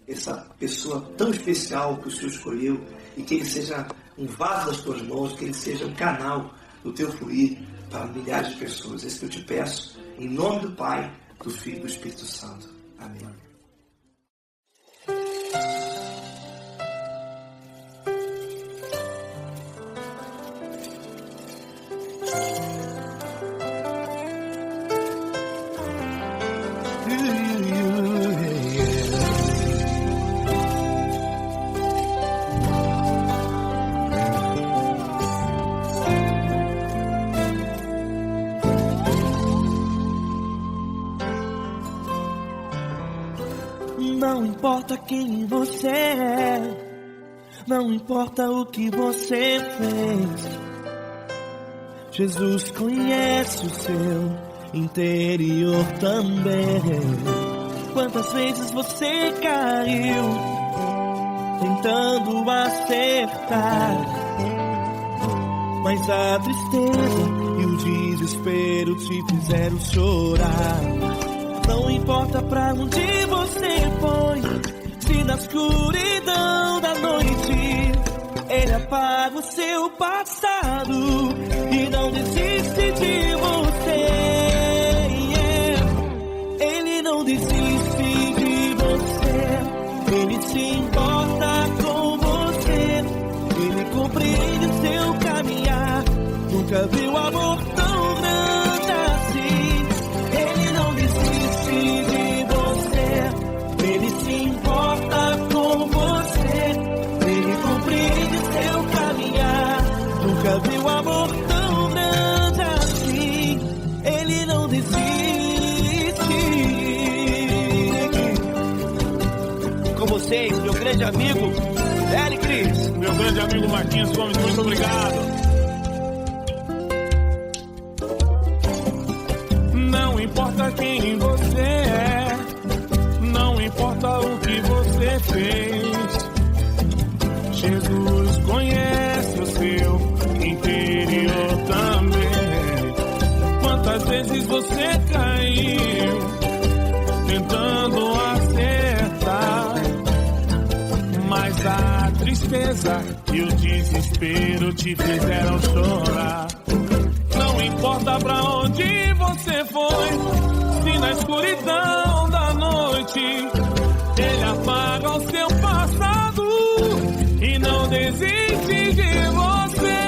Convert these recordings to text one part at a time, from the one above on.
essa pessoa tão especial que o Senhor escolheu, e que ele seja um vaso das tuas mãos, que ele seja um canal do teu fluir para milhares de pessoas. É isso que eu te peço, em nome do Pai, do Filho e do Espírito Santo. Amém. Não importa quem você é, não importa o que você fez, Jesus conhece o seu interior também. Quantas vezes você caiu tentando acertar, mas a tristeza e o desespero te fizeram chorar. Não importa pra onde você foi, se na escuridão da noite Ele apaga o seu passado e não desiste de você. Ele não desiste de você, Ele se importa com você, Ele compreende o seu caminhar. Nunca viu amor tão grande assim. Ele não desiste de você, Ele se importa com você, Ele compreende seu caminhar. Nunca viu amor tão grande assim. Ele não desiste. Com vocês, meu grande amigo Eli Cris. Meu grande amigo Marquinhos Gomes, muito obrigado. Não importa quem você é, não importa o que você fez, Jesus conhece o seu interior também. Quantas vezes você caiu tentando acertar, mas a tristeza e o desespero te fizeram chorar. Não importa pra onde você foi, se na escuridão da noite Ele apaga o seu passado e não desiste de você.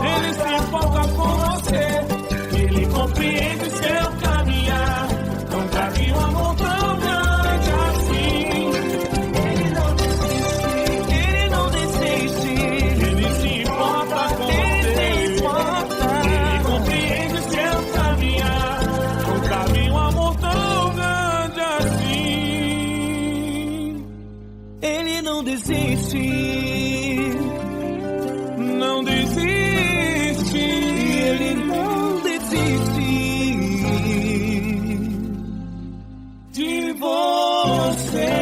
Ele se importa com você, Ele compreende seu caminhar. Nunca vi um amor tão grande assim. Não desiste, não desiste, Ele não desiste de você.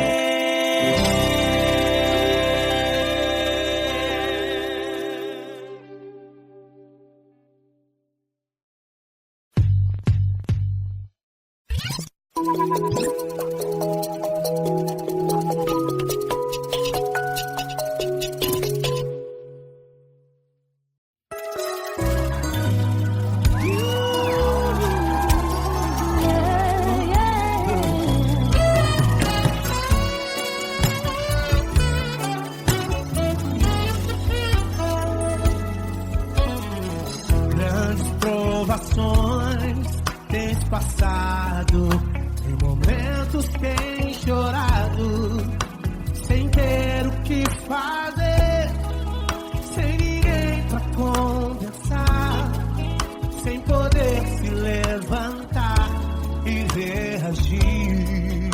Tens passado, em momentos tens chorado, sem ter o que fazer, sem ninguém pra conversar, sem poder se levantar e reagir.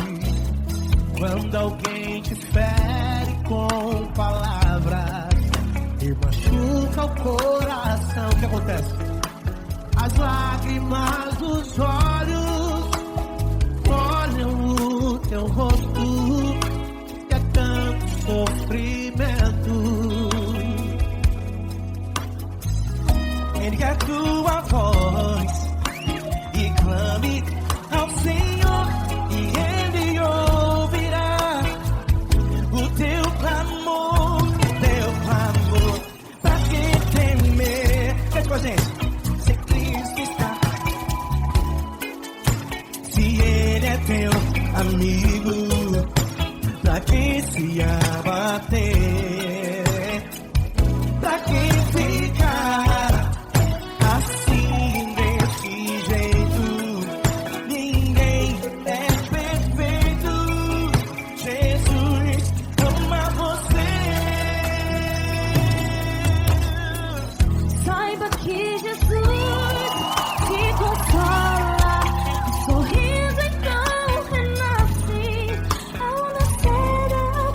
Quando alguém te fere com palavras e machuca o coração, o que acontece? As lágrimas dos olhos molham o teu rosto, e é tanto sofrimento. Ele é tua voz que se abater, pra quem ficar assim desse jeito. Ninguém é perfeito. Jesus ama você. Saiba que Jesus te consola, o sorriso então renasce ao nascer ao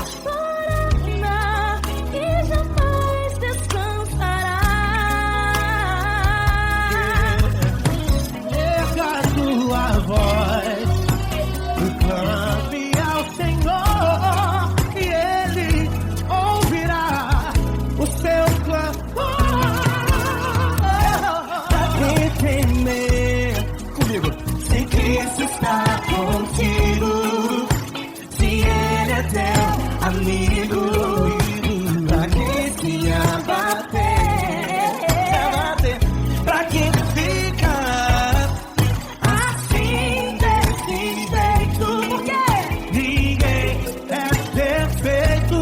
chorar e jamais descansará. Erga a tua voz, clame ao Senhor e Ele ouvirá o seu clamor. Pra que temer? Comigo. Se Cristo está contigo, se Ele é teu amigo, pra que se abater, pra que ficar assim desse jeito? Ninguém é perfeito.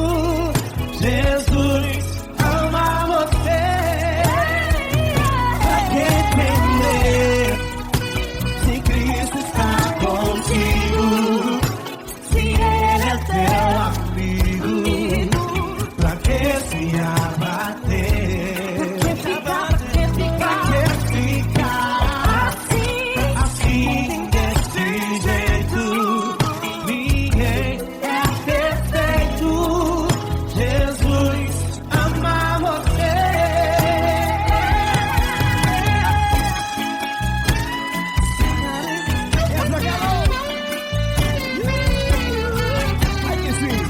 Jesus ama você. Pra que temer? Se Cristo está contigo, se Ele é teu amigo, pra que se abater? Pra que ficar assim desse jeito? Ninguém é perfeito. Jesus ama você. Ai que sim.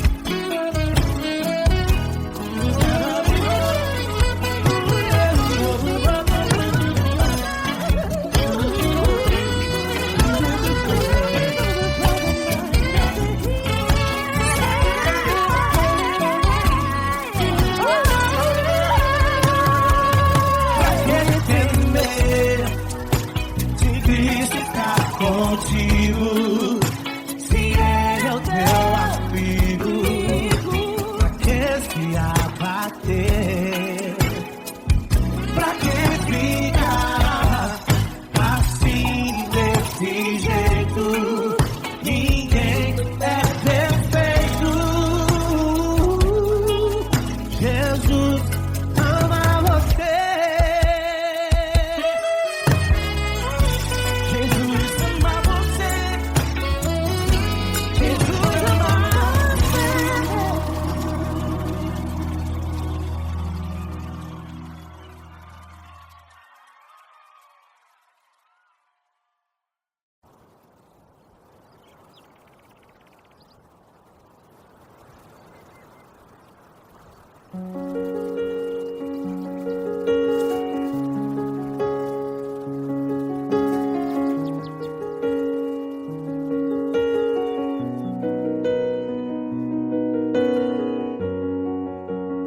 Ele temer, se Cristo está contigo, se Ele é o teu amigo, pra que se abater? Pra que ficar assim desse jeito? Ninguém é perfeito. Jesus ama você. Jesus ama você. Jesus ama você.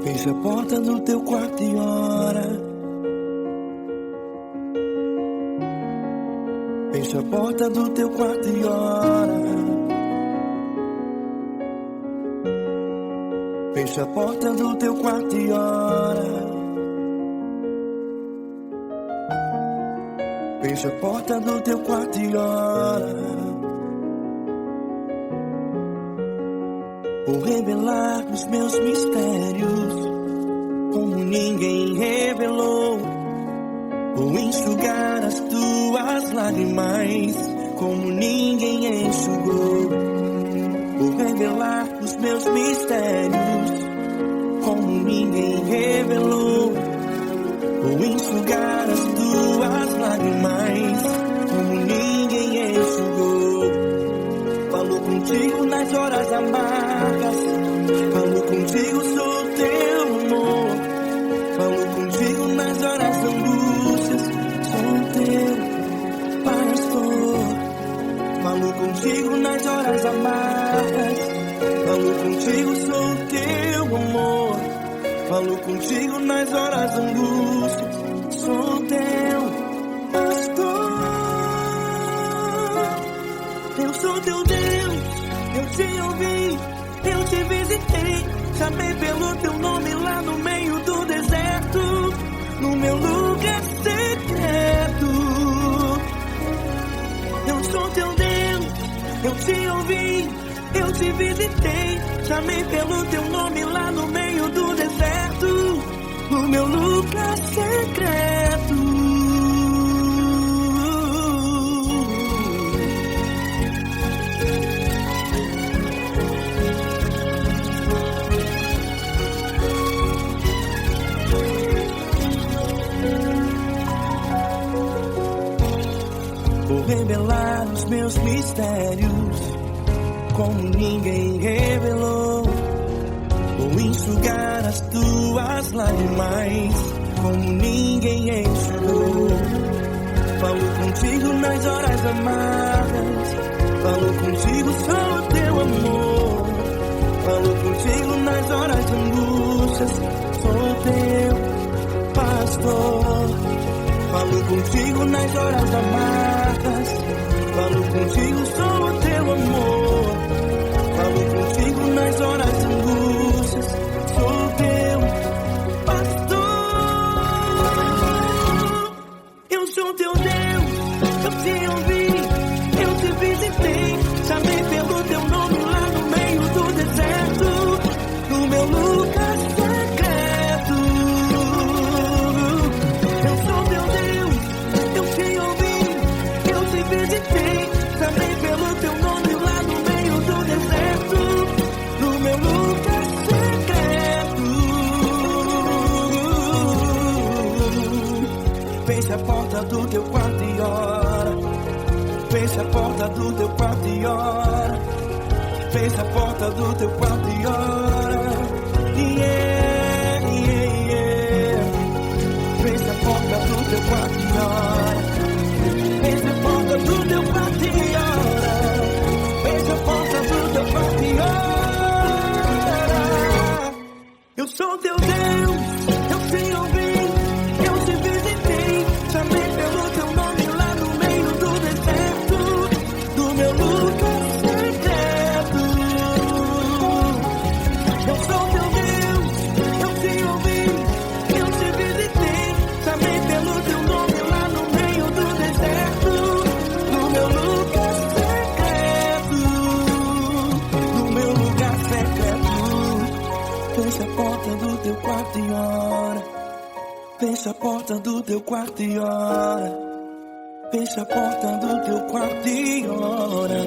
Fecha a porta do teu quarto e ora. Fecha a porta do teu quarto e ora. Fecha a porta do teu quarto e ora. Fecha a porta do teu quarto e ora. Vou revelar os meus mistérios como ninguém revelou. Vou enxugar as tuas lágrimas como ninguém enxugou. Vou revelar os meus mistérios como ninguém revelou. Vou enxugar as tuas lágrimas como ninguém enxugou. Falo contigo nas horas amargas, falo contigo, sou teu amor. Falo contigo nas horas angústias, sou teu pastor. Falo contigo nas horas amargas, falo contigo, sou teu amor. Falo contigo nas horas angústias, sou teu pastor. Eu sou teu Deus, eu te ouvi, eu te vi. chamei pelo teu nome lá no meio do deserto, no meu lugar secreto. Eu sou teu Deus, eu te ouvi, eu te visitei, chamei pelo teu nome lá no meio do deserto, no meu lugar secreto. Vou revelar os meus mistérios como ninguém revelou. Vou enxugar as tuas lágrimas como ninguém enxugou. Falo contigo nas horas amargas, falo contigo só o teu amor. Falo contigo nas horas de angústias, sou teu pastor. Falo contigo nas horas amargas, falo contigo só o teu amor. Falo contigo nas horas de angústias, sou teu pastor. Eu sou teu Deus, eu te ouvi, eu te visitei, chamei pelo teu nome lá no meio do deserto, no meu lugar secreto. Eu sou teu Deus, eu te ouvi, eu te visitei, chamei pelo teu nome lá no meio do deserto, no meu lugar secreto. Feche a porta do teu quarto e ora. Feche a porta do teu quarto e ora. Feche a porta do teu quarto e ora. Yeah, yeah, yeah. Feche a porta do teu quarto e ora. Feche a porta do teu quarto e ora. Feche a porta do teu quarto e ora. Eu sou teu Deus, eu te ouvi, eu te visitei, chamei pelo teu nome lá no meio do deserto, do meu lugar secreto. Eu sou teu Deus, eu te ouvi, eu te visitei, chamei pelo teu nome lá no meio do deserto, do meu lugar secreto, do meu lugar secreto. Fecha a porta do teu quarto e ora. Fecha a porta do teu quarto e ora. Fecha a porta do teu quarto e ora.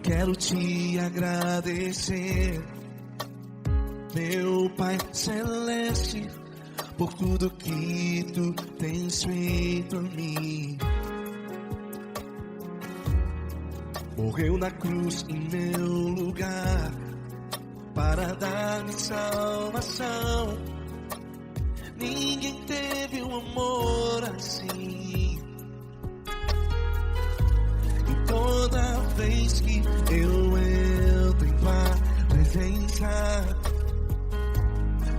Quero te agradecer, meu Pai Celeste, por tudo que tu tens feito a mim. Morreu na cruz em meu lugar para dar-me salvação. Ninguém teve um amor assim. E toda vez que eu entro em tua presença,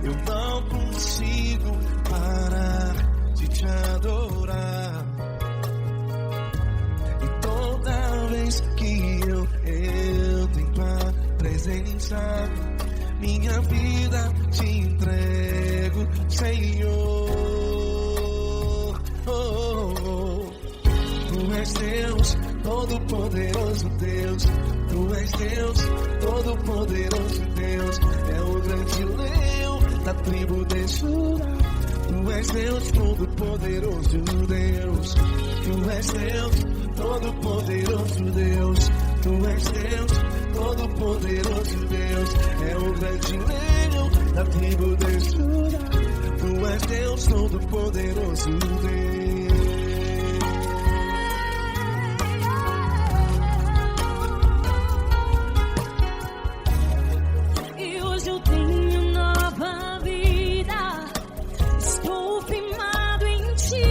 eu não consigo parar de te adorar. E toda vez que eu entro em tua presença, minha vida te entrego, Senhor. Tu és Deus, Todo-Poderoso Deus. Tu és Deus, Todo-Poderoso Deus. É o grande leão da tribo de Judá. Tu és Deus, Todo-Poderoso Deus. és Deus, todo-poderoso Deus. Tu és Deus, todo-poderoso Deus. É o grande leão da tribo de Judá. Tu és Deus, todo-poderoso Deus. E hoje eu tenho nova vida. Estou firmado em ti.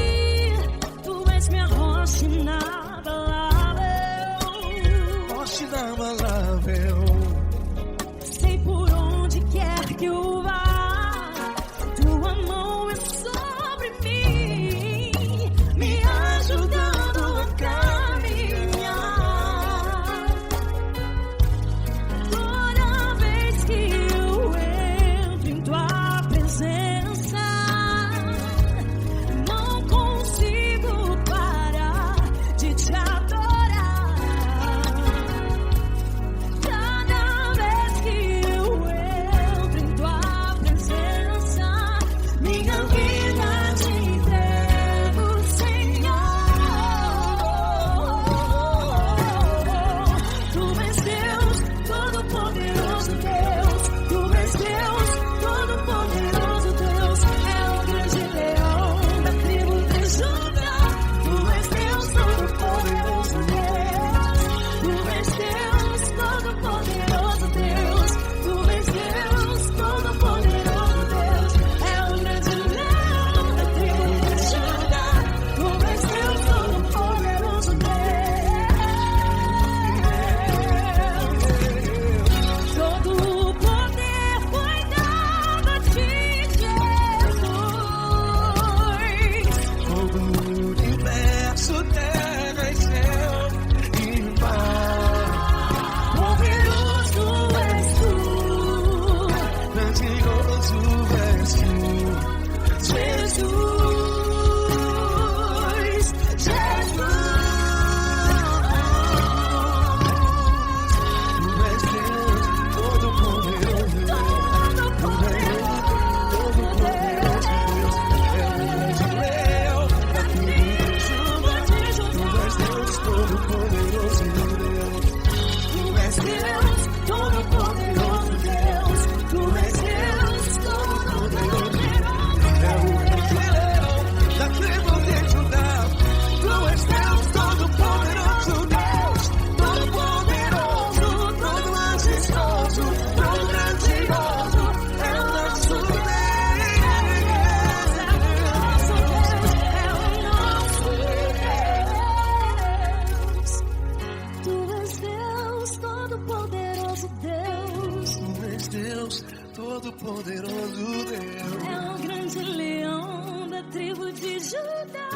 Tu és minha rocha inabalável. Rocha inabalável. Sei por onde quer que eu vá, tua mão é sobre mim, me ajudando a caminhar. Toda vez que eu entro em tua presença, não consigo parar de te adorar. Cada vez que eu entro em tua presença, minha vida te entrego, Senhor. Tu és Deus, todo-poderoso Deus. Tu és Deus, todo-poderoso Deus. É o grande leão da tribo de Judá. Tu és Deus, todo-poderoso Deus. Tu és Deus, todo-poderoso Deus. Tu és Deus, todo-poderoso Deus. É o grande leão da tribo de Judá. Tu és Deus, todo-poderoso Deus. Todo o poder foi dado a ti, Jesus. Todo o universo, terra e céu e mar. Poderoso és tu, Grandioso és tu, Jesus. Tu és Deus, todo-poderoso Deus. Todo-poderoso Deus. É o grande leão da tribo de Judá. Tu és Deus, todo-poderoso Deus. Tu és Deus, todo-poderoso Deus. Tu és Deus, todo-poderoso É o grande leão da tribo de Judá. Tu és Deus, todo-poderoso Deus. Todo-poderoso, todo majestoso, todo grandioso. É o nosso Deus. Tu és Deus, todo-poderoso Deus. Tu és Deus, todo-poderoso Deus. É o grande leão da tribo de Judá.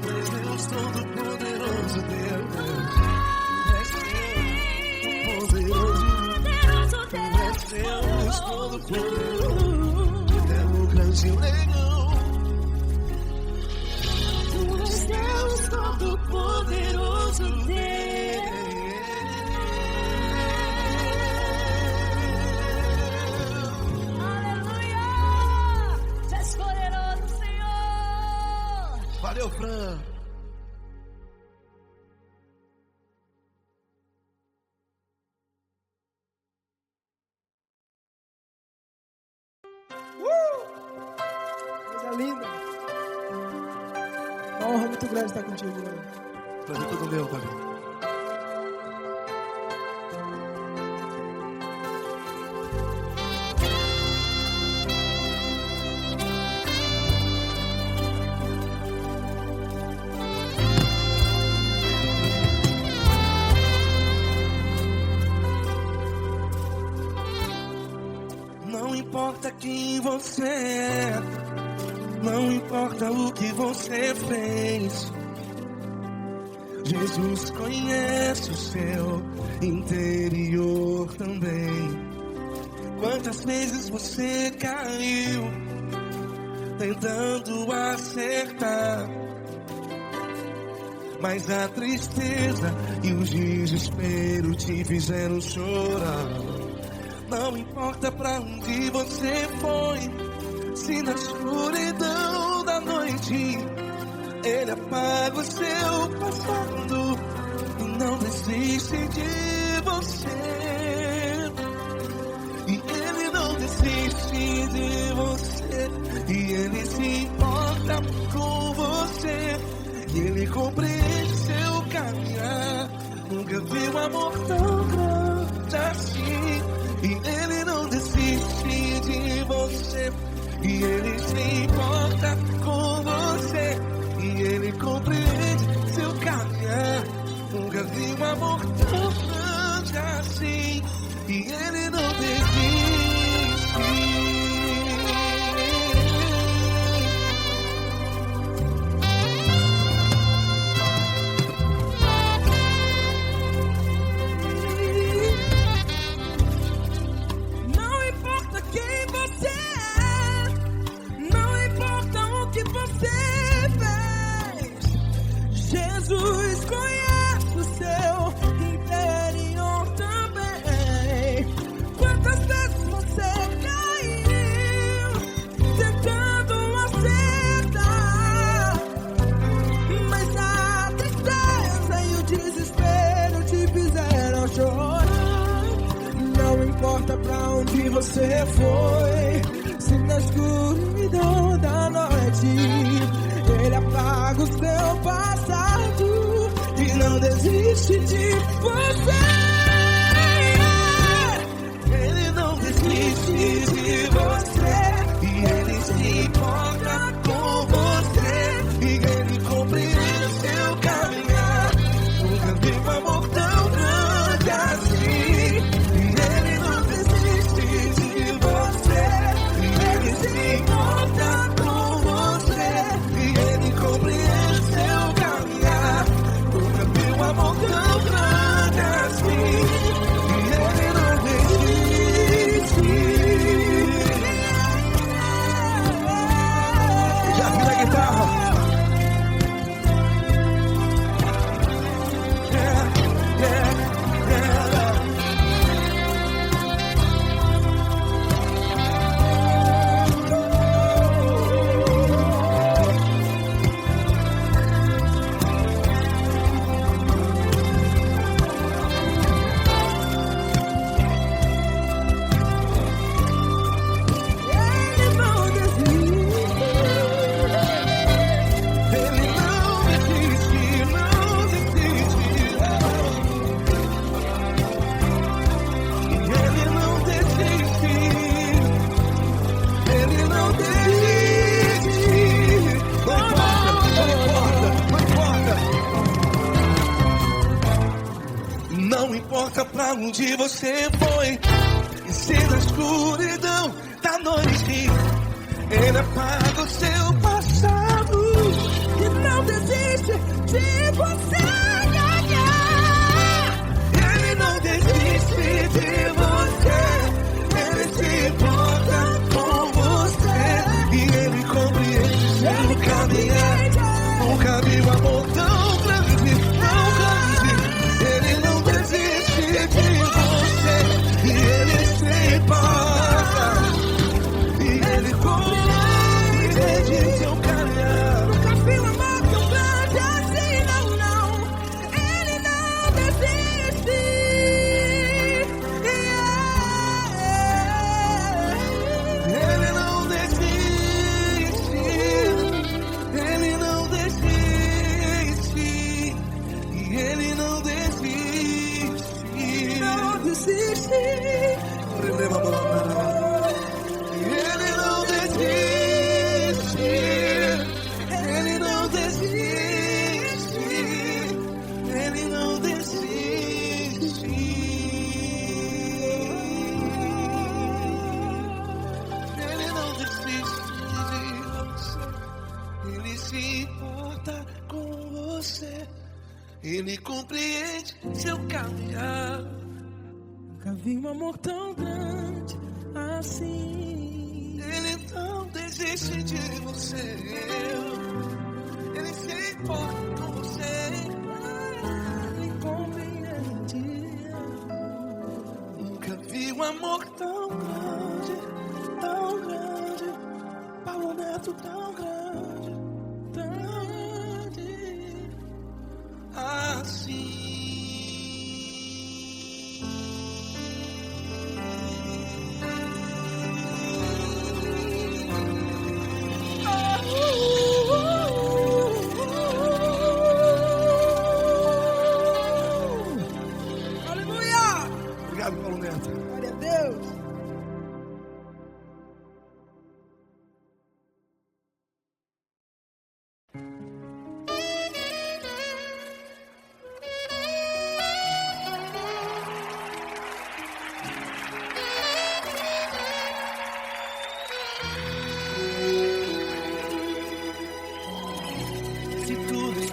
Tu és Deus, todo-poderoso Deus. Tu és Deus, Poderoso tu és Deus, todo-poderoso. É o grande leão. Tu és Deus, todo-poderoso Deus. Aleluia! Tu és poderoso, Senhor. Valeu, Fran. Coisa linda. Uma honra muito grande estar contigo, Lord. Prazer todo meu, Pai. Não importa quem você é, não importa o que você fez, Jesus conhece o seu interior também. Quantas vezes você caiu tentando acertar, mas a tristeza e o desespero te fizeram chorar. Não importa pra onde você foi, se na escuridão da noite Ele apaga o seu passado e não desiste de você. E Ele não desiste de você. E Ele se importa com você. E Ele compreende seu caminhar. Nunca vi um amor tão grande assim. E Ele não desiste de você. E Ele se importa com você. E Ele compreende seu caminhar. Nunca vi um amor tão grande assim. E Ele não desiste. Não importa quem você é, não importa o que você fez, Jesus conhece o seu interior também. Quantas vezes você caiu tentando acertar, mas a tristeza e o desespero te fizeram chorar. Não importa pra onde você foi, se na escuridão da noite Ele apaga o seu passado e não desiste de você. Ele não desiste de você. E Ele se importa com você. E Ele compreende seu caminhar. Nunca vi um amor tão grande assim. E Ele não desiste de você. E Ele se importa com você. E Ele compreende seu caminhar. Nunca vi um amor tão grande assim. E Ele não desiste. Já vi na guitarra. Ele não desiste. Ele não desiste, não desiste. Ele não desiste. Ele não desiste. Não importa pra onde você foi, e se na escuridão da noite Ele apaga o seu passado E não desiste de você. Ele não desiste de você. Ele se importa com você. E Ele compreende seu caminhar. Nunca vi um amor tão grande, tão grande. Ele não desiste de você. E Ele se importa. E Ele compreende seu caminhar. Nunca vi um amor tão grande assim, não, não. Ele não desiste. Ele não desiste. Ele não desiste. E Ele não desiste. Não desiste. Ele não desiste. Ele não desiste. Ele não desiste. Ele não desiste de você. Ele se importa com você. Ele compreende seu caminhar. Nunca vi um amor tão grande assim. Ele não desiste de você. Ele se importa com você. Ele compreende. Nunca vi um amor tão grande, tão grande. Paulo Neto tão grande, tão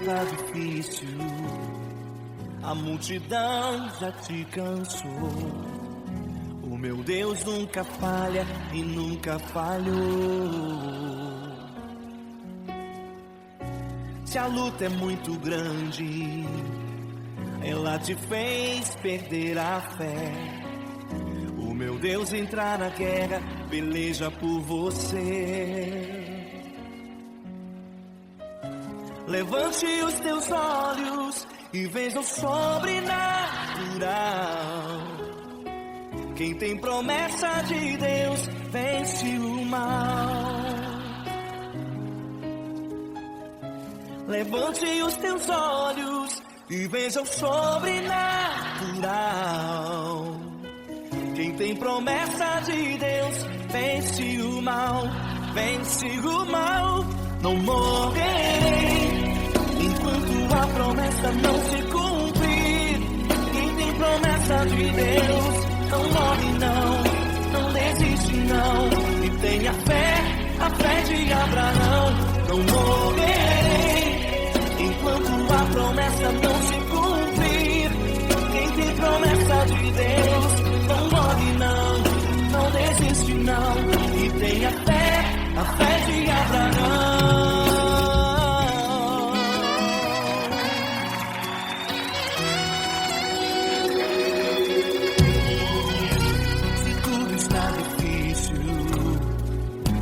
está difícil, a multidão já te cansou. O meu Deus nunca falha e nunca falhou. Se a luta é muito grande, ela te fez perder a fé. O meu Deus entrar na guerra, peleja por você. Levante os teus olhos e veja o sobrenatural. Quem tem promessa de Deus vence o mal. Levante os teus olhos e veja o sobrenatural. Quem tem promessa de Deus vence o mal, vence o mal. Não morrerei enquanto a promessa não se cumprir. Quem tem promessa de Deus não morre não, não desiste não. E tenha fé, a fé de Abraão. Não morrerei enquanto a promessa não se cumprir. Quem tem promessa de Deus não morre não, não desiste não. E tenha fé, a fé de Abraão. Se tudo está difícil,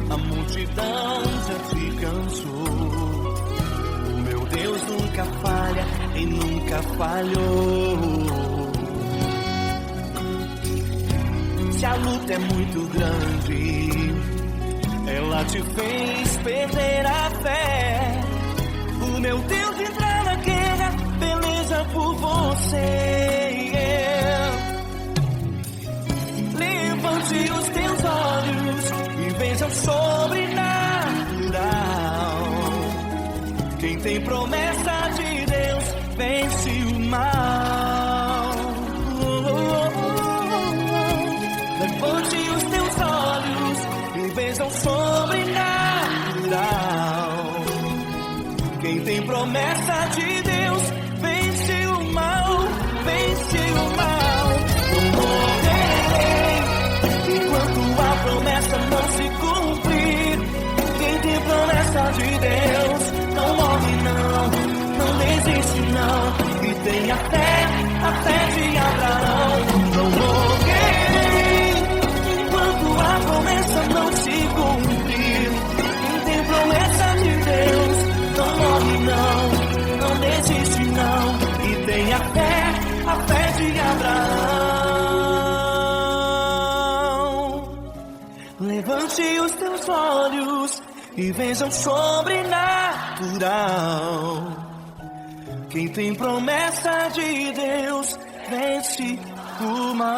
a multidão já te cansou. O meu Deus nunca falha e nunca falhou. Se a luta é muito grande, ela te fez perder a fé. O meu Deus entrar na guerra, peleja por você. Levante os teus olhos e veja o sobrenatural. Quem tem promessa de Deus vence o mal. Levante os teus olhos e veja o sobrenatural. Quem tem promessa de Deus vence o mal, vence o mal. Não morrerei enquanto a promessa não se cumprir. Quem tem promessa de Deus não morre não, não desiste não. E tenha fé, a fé de Abraão. Não morrerei enquanto a promessa não se cumprir. Quem tem promessa de Deus não morre não, não desiste não. E tenha fé, a fé de Abraão. Levante os teus olhos e veja o sobrenatural. Quem tem promessa de Deus vence o mal.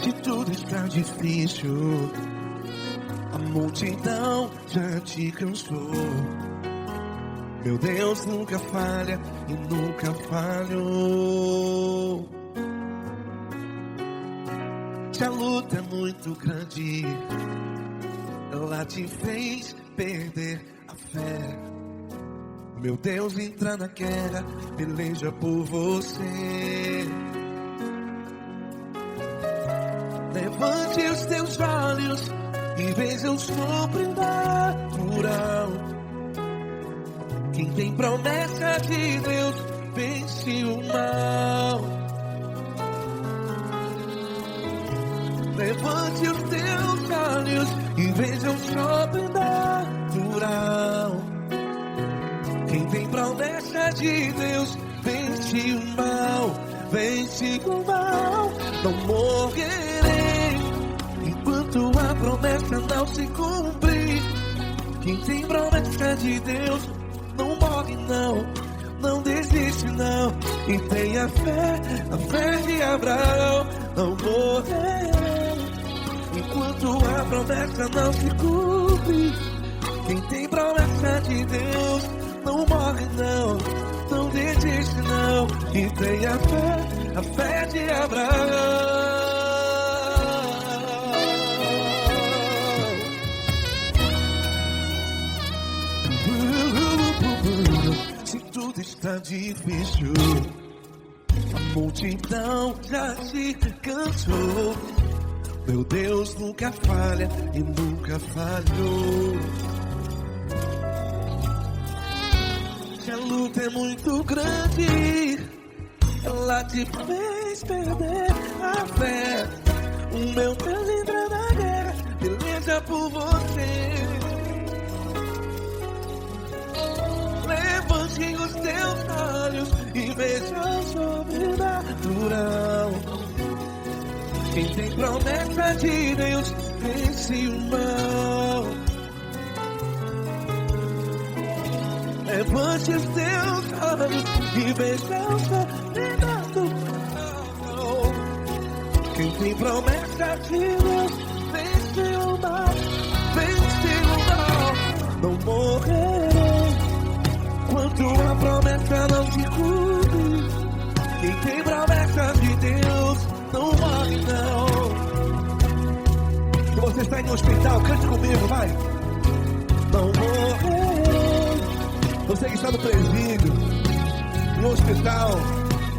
Se tudo está difícil, a multidão já te cansou. Meu Deus nunca falha e nunca falhou. Se a luta é muito grande, ela te fez perder a fé. Meu Deus entra na guerra, peleja por você. Levante os teus olhos e veja o sobrenatural. Quem tem promessa de Deus vence o mal. Levante os teus olhos e veja o sobrenatural. Quem tem promessa de Deus vence o mal, vence o mal. Não morrerei enquanto a promessa não se cumprir. Quem tem promessa de Deus não morre não, não desiste não. E tenha fé, a fé de Abraão, não morrerei enquanto a promessa não se cumpre. Quem tem promessa de Deus não morre não, não desiste não. E tenha fé, a fé de Abraão. Se tudo está difícil, a multidão já se cansou. Meu Deus nunca falha e nunca falhou. Se a luta é muito grande, ela te fez perder a fé. O meu Deus entra na guerra, peleja por você. Levante os teus olhos e veja o sobrenatural. Quem tem promessa de Deus vence o mal. Levante os teus olhos e veja o sobrenatural. Quem tem promessa de Deus vence o mal, vence o mal. Não morrerei enquanto a promessa não se cumpre. Quem tem promessa de Deus não morre não. Se você está em um hospital, cante comigo, vai. Não morrerei. Você que está no presídio, em um hospital,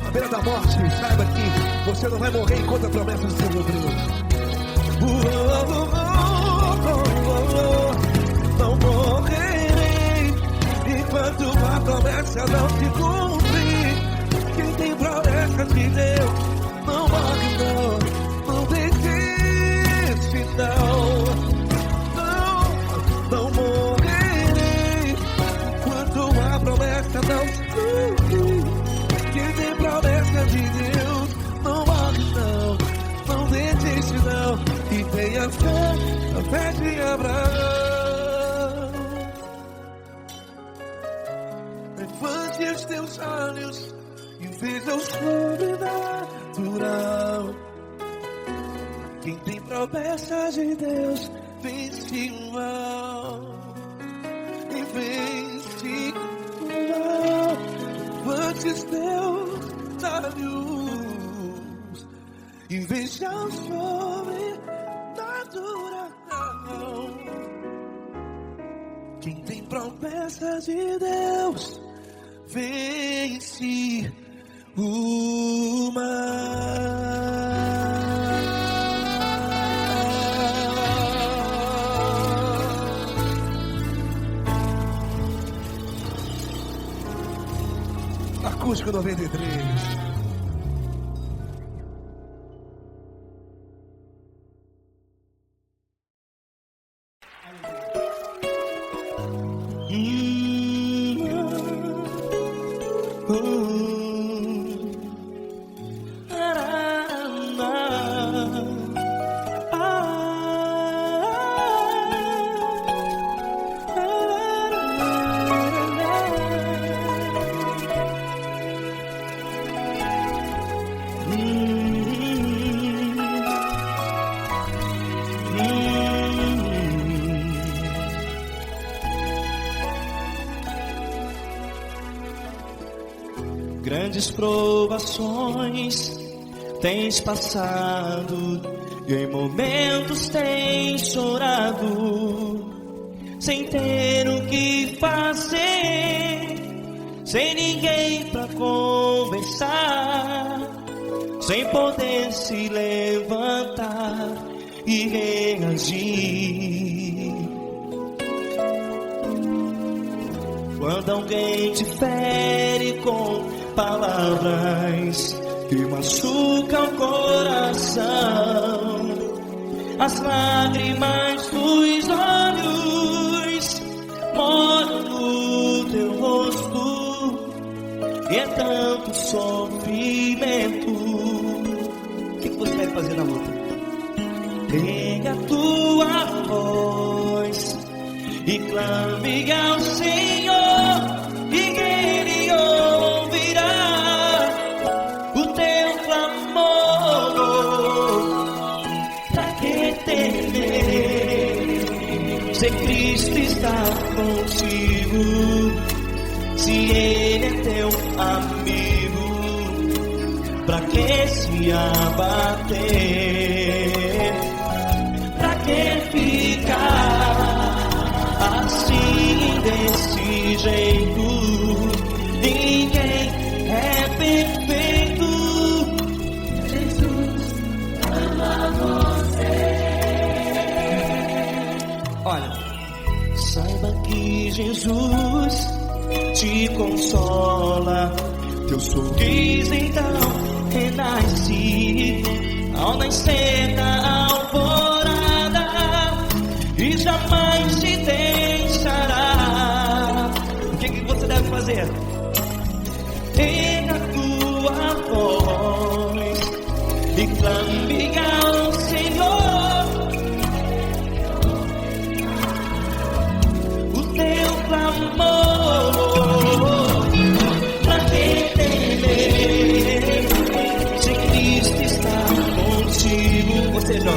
à beira da morte, saiba que você não vai morrer enquanto a promessa do Senhor cumprir. Não morrerei enquanto a promessa não se cumprir. Quem tem promessa de Deus não morre não, não desiste não. Não morrerei enquanto a promessa não se cumprir. Quem tem promessa de Deus não morre não, não desiste não. E tenha fé, a fé de Abraão. Levante os teus olhos e veja o sobrenatural. Quem tem promessa de Deus vence o mal, e vence o mal. Levante os teus olhos e veja o sobrenatural. Quem tem promessa de Deus vence o mal. Acústico 93. Grandes provações tens passado e em momentos tens chorado, sem ter o que fazer, sem ninguém pra conversar, sem poder se levantar e reagir. Quando alguém te fere com palavras que machucam o coração, as lágrimas dos olhos molham no teu rosto, e é tanto sofrimento. O que você vai fazer na luta? Pega a tua voz e clame ao Senhor. Cristo está contigo, se Ele é teu amigo, pra que se abater? Pra que ficar assim desse jeito? Ninguém é perfeito. Jesus ama você. Olha, saiba que Jesus te consola. Teu sorriso então renasce ao nascer da alvorada e jamais te deixará. O que você deve fazer? Erga a tua voz e clame ao Senhor. O teu clamor, pra que temer? Se Cristo está contigo, ou seja,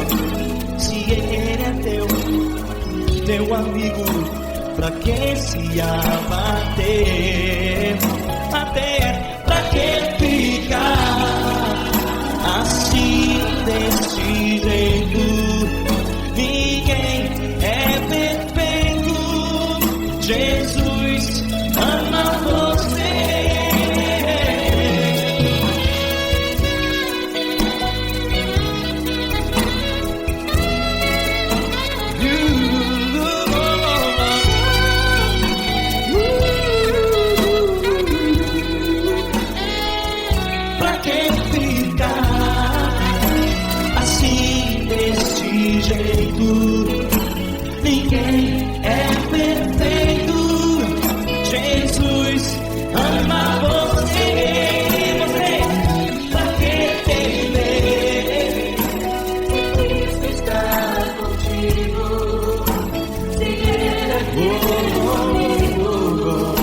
se Ele é teu amigo, pra que se abater? Pra que ficar assim desse jeito? Ninguém é perfeito. Jesus ama você. Ninguém é perfeito. Jesus ama você. Pra que temer? Cristo está contigo. Se Ele é teu amigo,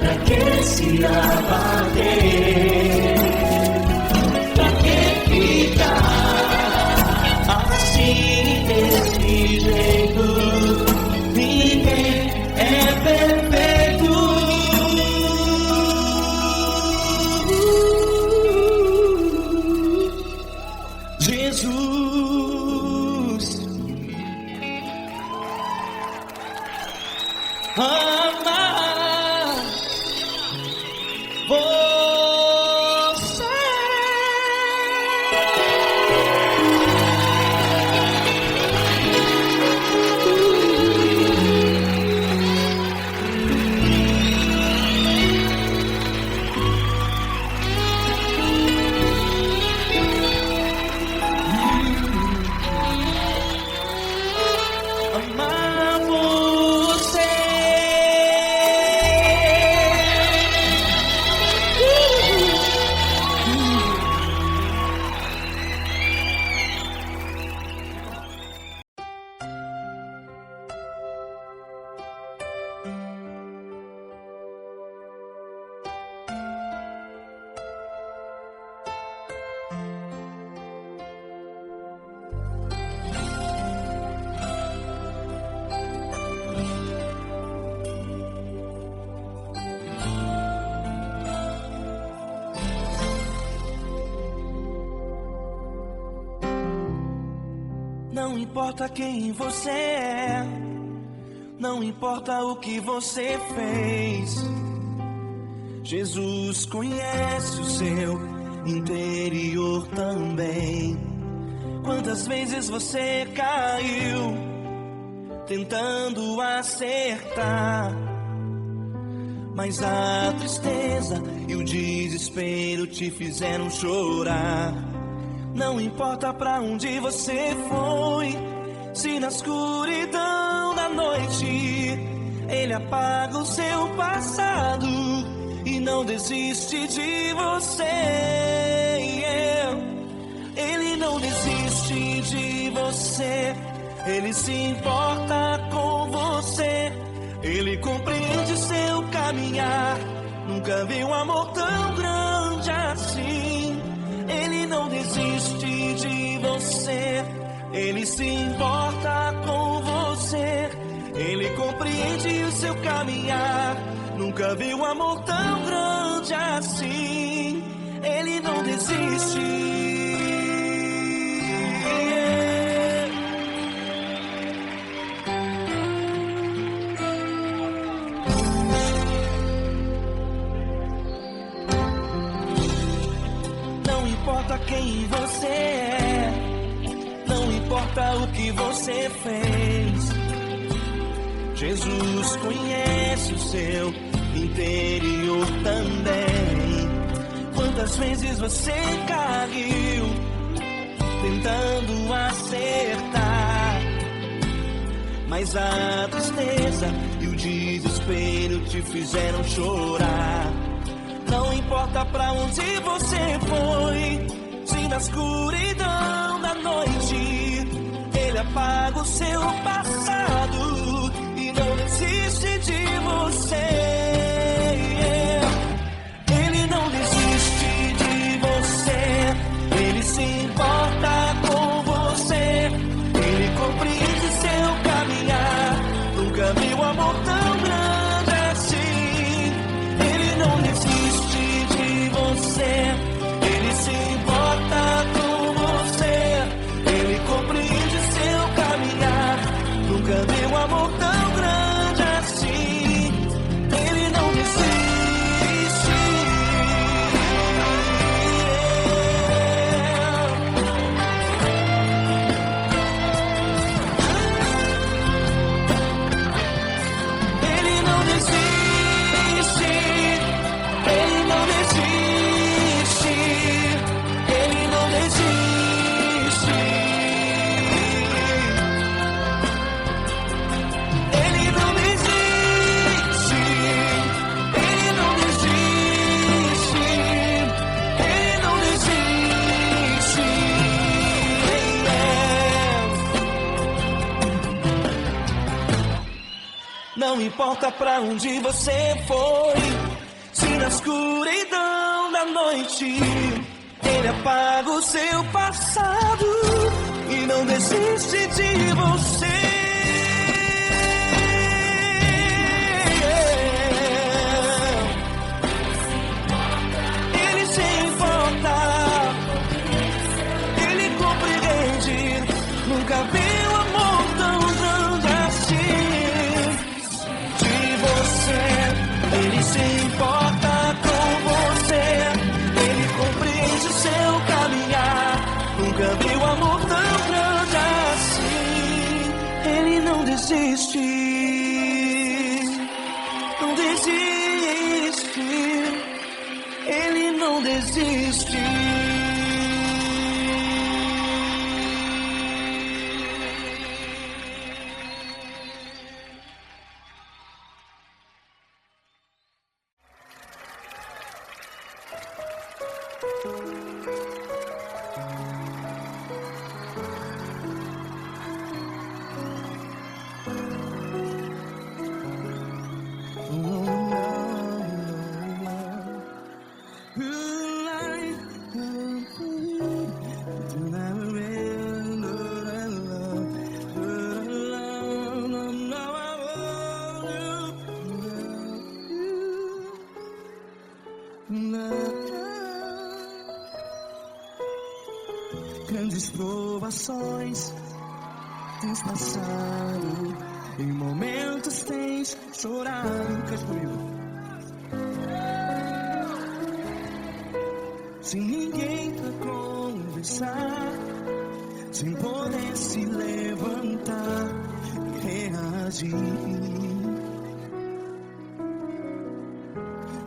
pra que se abater? Pra que ficar assim desse jeito? Ninguém é perfeito. Jesus ama você. Amar você. Não importa quem você é, não importa o que você fez, Jesus conhece o seu interior também. Quantas vezes você caiu tentando acertar, mas a tristeza e o desespero te fizeram chorar. Não importa pra onde você foi, se na escuridão da noite Ele apaga o seu passado e não desiste de você. Ele não desiste de você, Ele se importa com você, Ele compreende seu caminhar. Nunca vi um amor tão grande assim. Ele não desiste de você, Ele se importa com você, Ele compreende o seu caminhar. Nunca vi um amor tão grande assim. Ele não desiste. Não importa quem você é, não importa o que você fez, Jesus conhece o seu interior também. Quantas vezes você caiu tentando acertar, mas a tristeza e o desespero te fizeram chorar. Não importa pra onde você foi, se na escuridão da noite Ele apaga o seu passado e não desiste de você. Ele não desiste de você, Ele se importa com você, Ele compreende seu caminhar. Nunca vi um amor tão grande assim. Ele não desiste de você, Ele se importa com você, Ele compreende seu caminhar. Nunca vi um amor tão grande assim. Ele não desiste. Ele não desiste. Ele não desiste. Ele não desiste. Ele não desiste. Ele não desiste. Ele não desiste. Não importa pra onde você foi, se na escuridão da noite Ele apaga o seu passado e não desiste de você. Ele se importa, Ele compreende. Nunca vi um amor tão grande assim. De você, Ele se importa com você, Ele compreende seu caminhar. Nunca vi um amor tão grande assim. Ele não desiste, não desiste, Ele não desiste. Grandes provações tens passado, em momentos tens chorado. Cante comigo. Sem ninguém pra conversar, sem poder se levantar e reagir.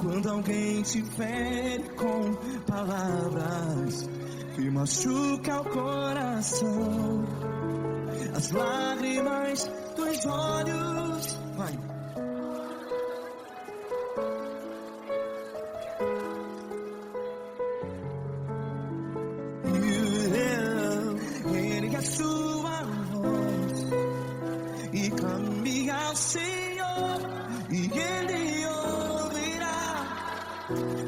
Quando alguém te fere com palavras que machuca o coração, as lágrimas dos olhos, vai. Ergue a sua voz e clame ao Senhor, e Ele ouvirá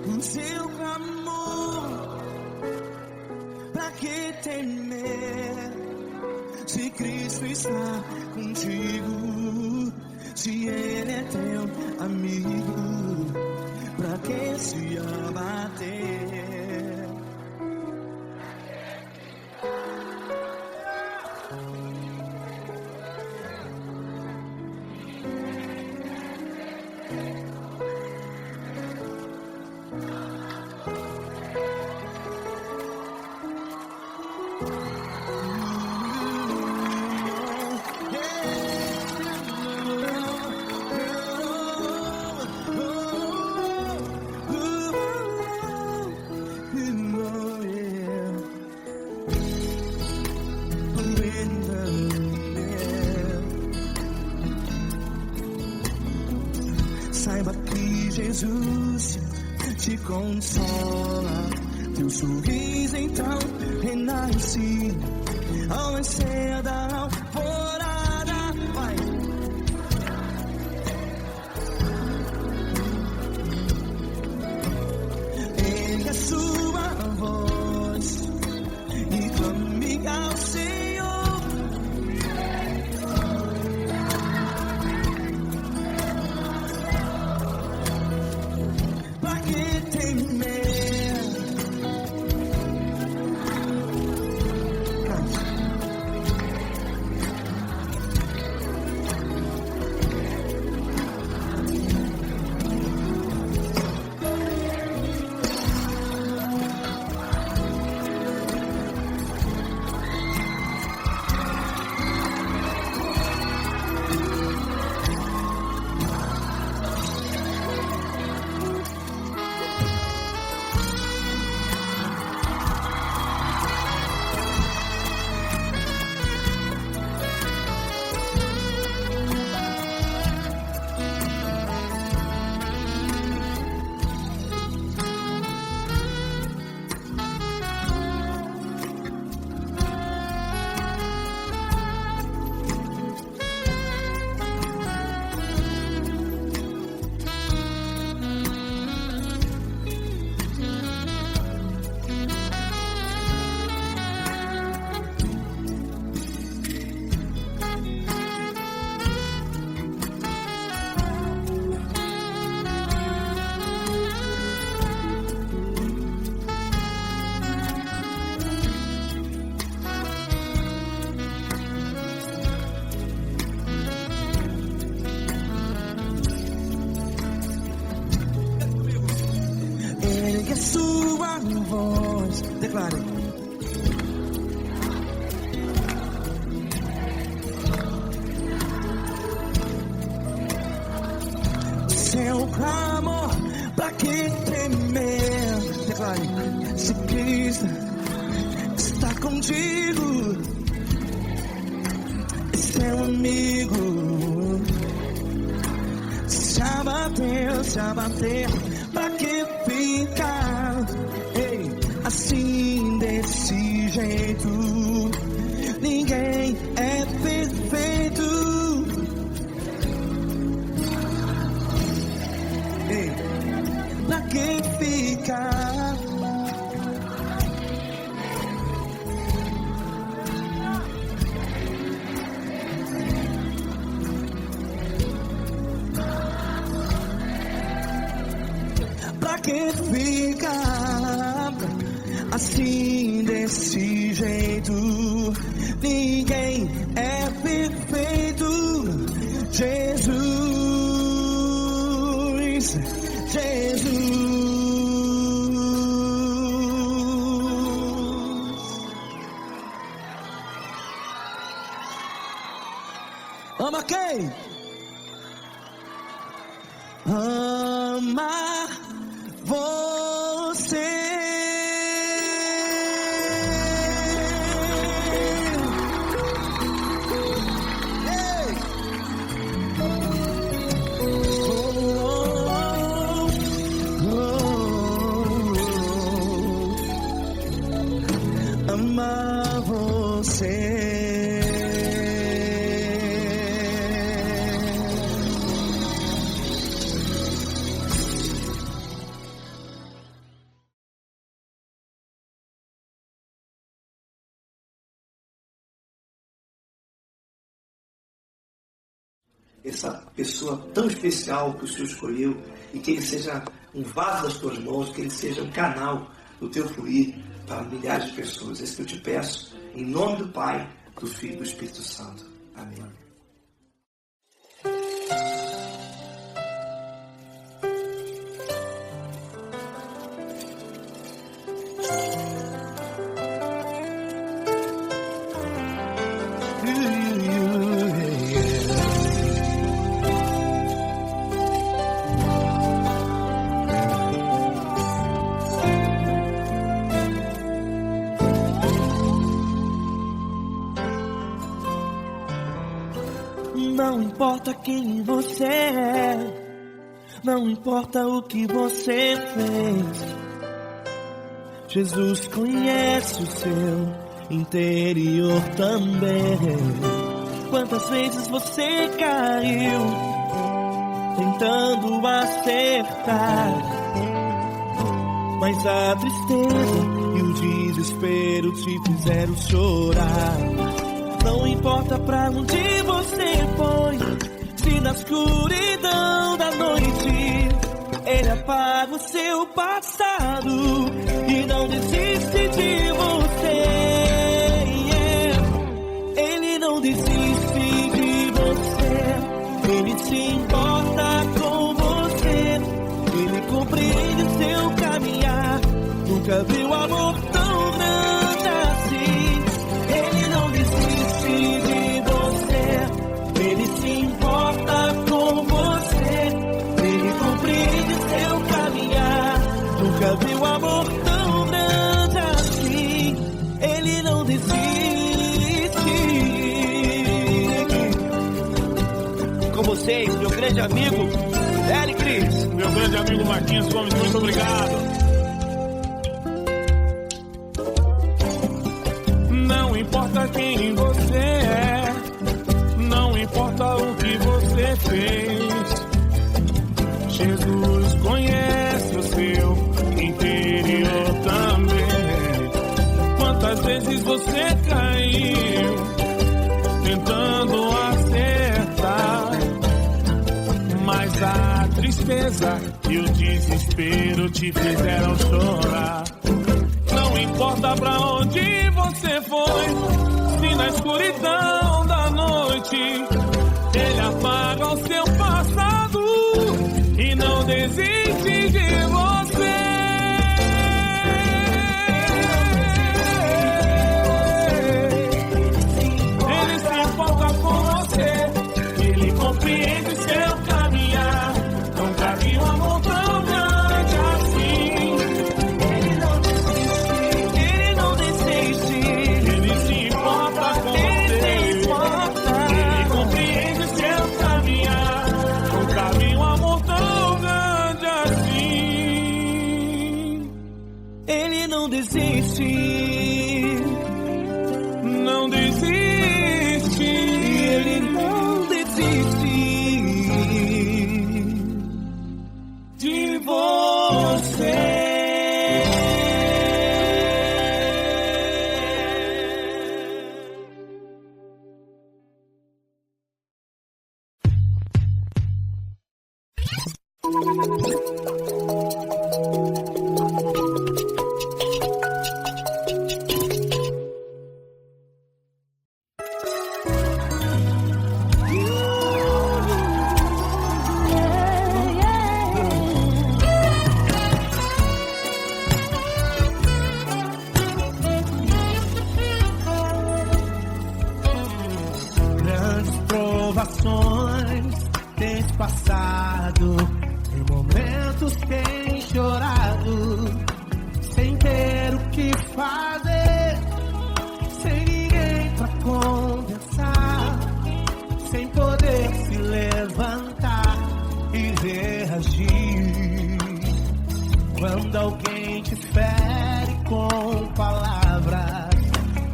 o seu clamor. Pra que temer, se Cristo está contigo? Se ele é teu amigo, pra que se abater? Saiba que Jesus te consola, teu sorriso então renasce ao nascer da alvorada. Vai. Ergue a sua voz e clame ao Senhor. Pra que temer? Ergue a sua voz, declare. Seu clamor, pra que temer? Declare. Se Cristo está contigo, é seu amigo. Se abater, pra que ficar assim desse jeito? Ninguém é perfeito. Pra que ficar? Pra que ficar assim desse jeito? Ninguém é perfeito. Jesus, Jesus. Ama quem? Ama você. Ama você. essa pessoa tão especial que o Senhor escolheu e que ele seja um vaso das tuas mãos, que ele seja um canal do teu fluir para milhares de pessoas. É isso que eu te peço, em nome do Pai, do Filho e do Espírito Santo. Amém. Não importa quem você é, não importa o que você fez, Jesus conhece o seu interior também. Quantas vezes você caiu tentando acertar, mas a tristeza e o desespero te fizeram chorar. Não importa pra onde você foi, se na escuridão da noite Ele apaga o seu passado e não desiste de você. Ele não desiste de você, Ele se importa com você, Ele compreende o seu caminhar. Nunca viu amor tão grande assim. Ele não desiste de você, Ele se importa com você, Ele compreende seu caminhar. Nunca viu amor tão grande assim. Ele não desiste. Com vocês, meu grande amigo Eli Cris. Meu grande amigo Marquinhos Gomes, muito obrigado. Não importa quem você é, não importa o que você fez, Jesus conhece o seu interior também. Quantas vezes você caiu tentando acertar, mas a tristeza e o desespero te fizeram chorar. Não importa pra onde você foi, se na escuridão da noite Ele apaga o seu passado e não desiste de você. Ele se importa com você, Ele compreende seu caminhar. Nunca vi um amor tão grande assim. Ele não desiste, Ele não desiste. Ele se importa com você, Ele compreende seu caminhar. Nunca vi um amor tão grande assim. Ele não desiste, não desiste. Ele não desiste De você. grandes provações tens passado, em momentos tens chorado, sem ter o que fazer, sem ninguém pra conversar, sem poder se levantar e reagir. Quando alguém te fere com palavras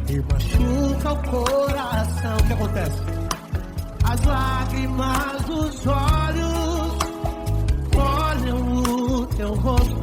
e machuca o coração, o que acontece? As lágrimas dos olhos molham o teu rosto